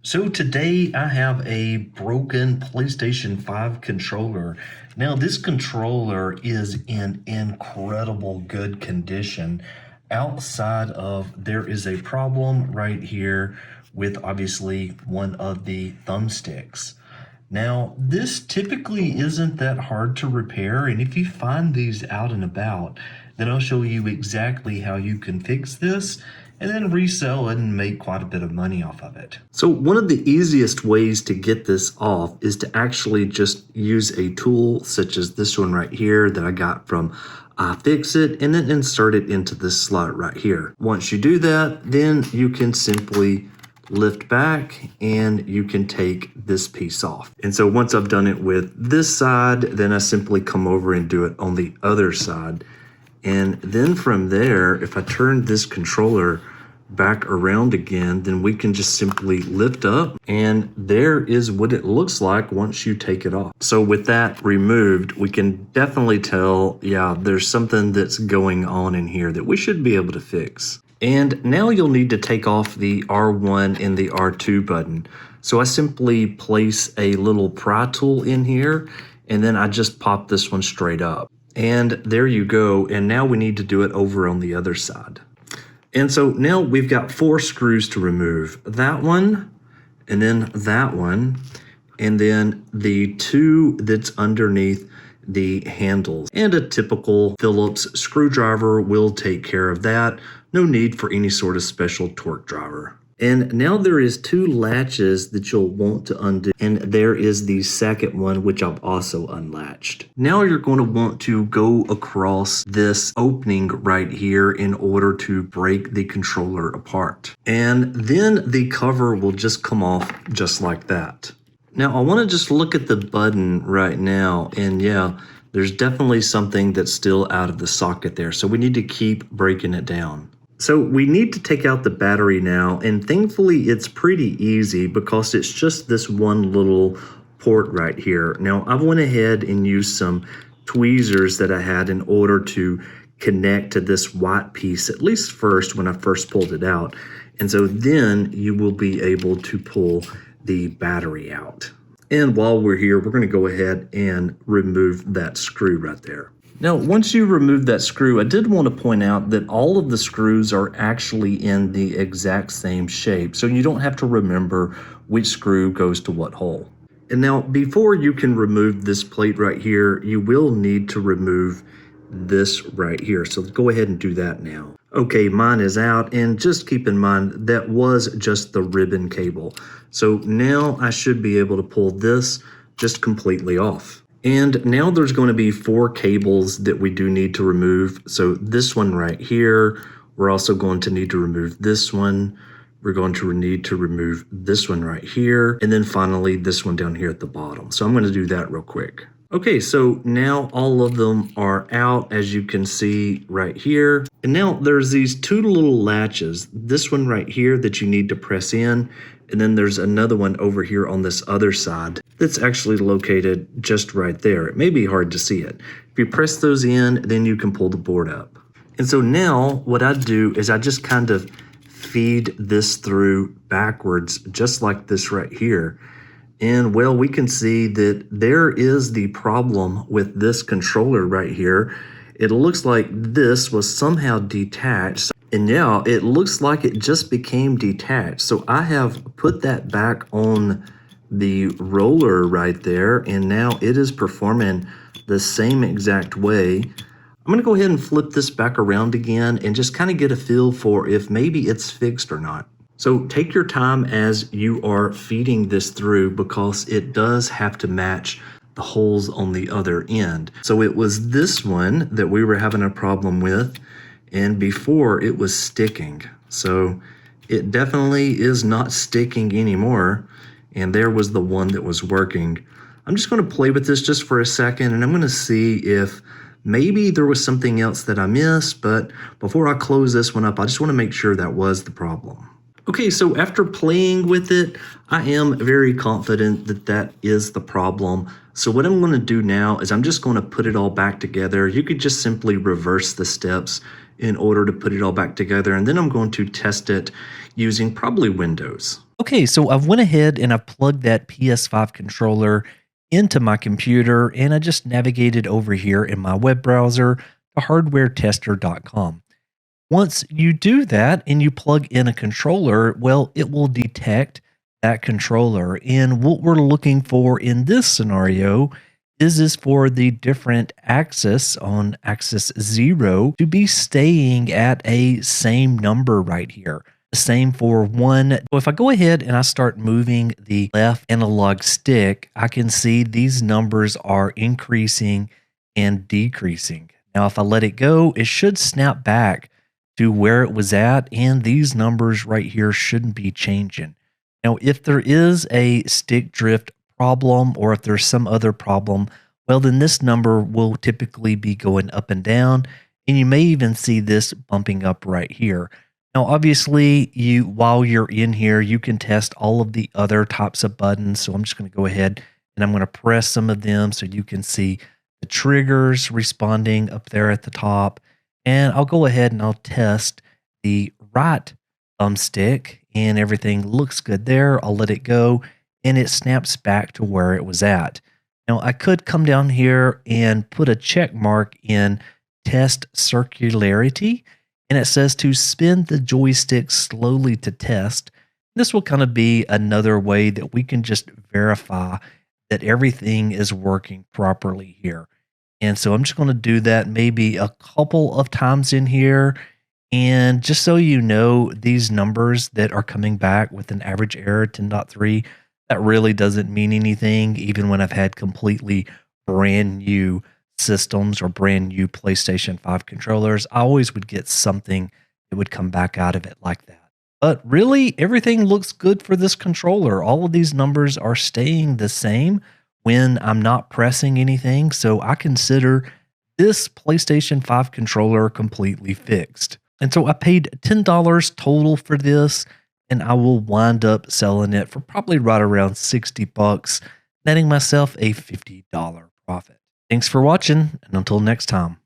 So today I have a broken PlayStation 5 controller. Now this controller is in incredible good condition. Outside of there is a problem right here with obviously one of the thumbsticks. Now this typically isn't that hard to repair, and if you find these out and about, then I'll show you exactly how you can fix this and then resell it and make quite a bit of money off of it. So one of the easiest ways to get this off is to actually just use a tool such as this one right here that I got from iFixit, and then insert it into this slot right here. Once you do that, then you can simply lift back and you can take this piece off. And so once I've done it with this side, then I simply come over and do it on the other side. And then from there, if I turn this controller back around again, then we can just simply lift up, and there is what it looks like once you take it off. So with that removed, we can definitely tell, yeah, there's something that's going on in here that we should be able to fix. And now you'll need to take off the R1 and the R2 button. So I simply place a little pry tool in here, and then I just pop this one straight up. And there you go. And now we need to do it over on the other side. And so now we've got 4 screws to remove. That one, and then that one, and then the 2 that's underneath the handles. And a typical Phillips screwdriver will take care of that. No need for any sort of special torque driver. And now there is 2 latches that you'll want to undo, and there is the second one which I've also unlatched. Now you're going to want to go across this opening right here in order to break the controller apart. And then the cover will just come off just like that. Now I want to just look at the button right now, and yeah, there's definitely something that's still out of the socket there, so we need to keep breaking it down. So we need to take out the battery now, and thankfully it's pretty easy because it's just this one little port right here. Now I went ahead and used some tweezers that I had in order to connect to this white piece, at least first when I first pulled it out. And so then you will be able to pull the battery out. And while we're here, we're going to go ahead and remove that screw right there. Now, once you remove that screw, I did want to point out that all of the screws are actually in the exact same shape, so you don't have to remember which screw goes to what hole. And now, before you can remove this plate right here, you will need to remove this right here. So go ahead and do that now. Okay, mine is out, and just keep in mind that was just the ribbon cable. So now I should be able to pull this just completely off. And now there's going to be 4 cables that we do need to remove. So this one right here, we're also going to need to remove this one. We're going to need to remove this one right here. And then finally, this one down here at the bottom. So I'm going to do that real quick. Okay, so now all of them are out, as you can see right here. And now there's these 2 little latches. This one right here that you need to press in. And then there's another one over here on this other side that's actually located just right there. It may be hard to see it. If you press those in, then you can pull the board up. And so now what I do is I just kind of feed this through backwards, just like this right here. And well, we can see that there is the problem with this controller right here. It looks like this was somehow detached. And now it looks like it just became detached. So I have put that back on the roller right there, and now it is performing the same exact way. I'm going to go ahead and flip this back around again and just kind of get a feel for if maybe it's fixed or not. So take your time as you are feeding this through, because it does have to match the holes on the other end. So it was this one that we were having a problem with, and before it was sticking. So it definitely is not sticking anymore. And there was the one that was working. I'm just going to play with this just for a second, and I'm going to see if maybe there was something else that I missed. But before I close this one up, I just want to make sure that was the problem. Okay, so after playing with it, I am very confident that that is the problem. So what I'm going to do now is I'm just going to put it all back together. You could just simply reverse the steps in order to put it all back together, and then I'm going to test it using probably Windows. Okay, so I've went ahead and I've plugged that PS5 controller into my computer and I just navigated over here in my web browser to hardwaretester.com. Once you do that and you plug in a controller, well, it will detect that controller. And what we're looking for in this scenario is for the different axis on axis 0 to be staying at a same number right here. The same for 1. So if I go ahead and I start moving the left analog stick, I can see these numbers are increasing and decreasing. Now, if I let it go, it should snap back to where it was at, and these numbers right here shouldn't be changing. Now, if there is a stick drift problem or if there's some other problem, well, then this number will typically be going up and down, and you may even see this bumping up right here. Now, obviously, while you're in here, you can test all of the other types of buttons. So I'm just going to go ahead and I'm going to press some of them so you can see the triggers responding up there at the top. And I'll go ahead and I'll test the right thumbstick and everything looks good there. I'll let it go and it snaps back to where it was at. Now I could come down here and put a check mark in test circularity and it says to spin the joystick slowly to test. This will kind of be another way that we can just verify that everything is working properly here. And so I'm just going to do that maybe a couple of times in here. And just so you know, these numbers that are coming back with an average error 10.3, that really doesn't mean anything, even when I've had completely brand new systems or brand new PlayStation 5 controllers. I always would get something that would come back out of it like that. But really, everything looks good for this controller. All of these numbers are staying the same when I'm not pressing anything. So I consider this PlayStation 5 controller completely fixed. And so I paid $10 total for this, and I will wind up selling it for probably right around 60 bucks, netting myself a $50 profit. Thanks for watching, and until next time.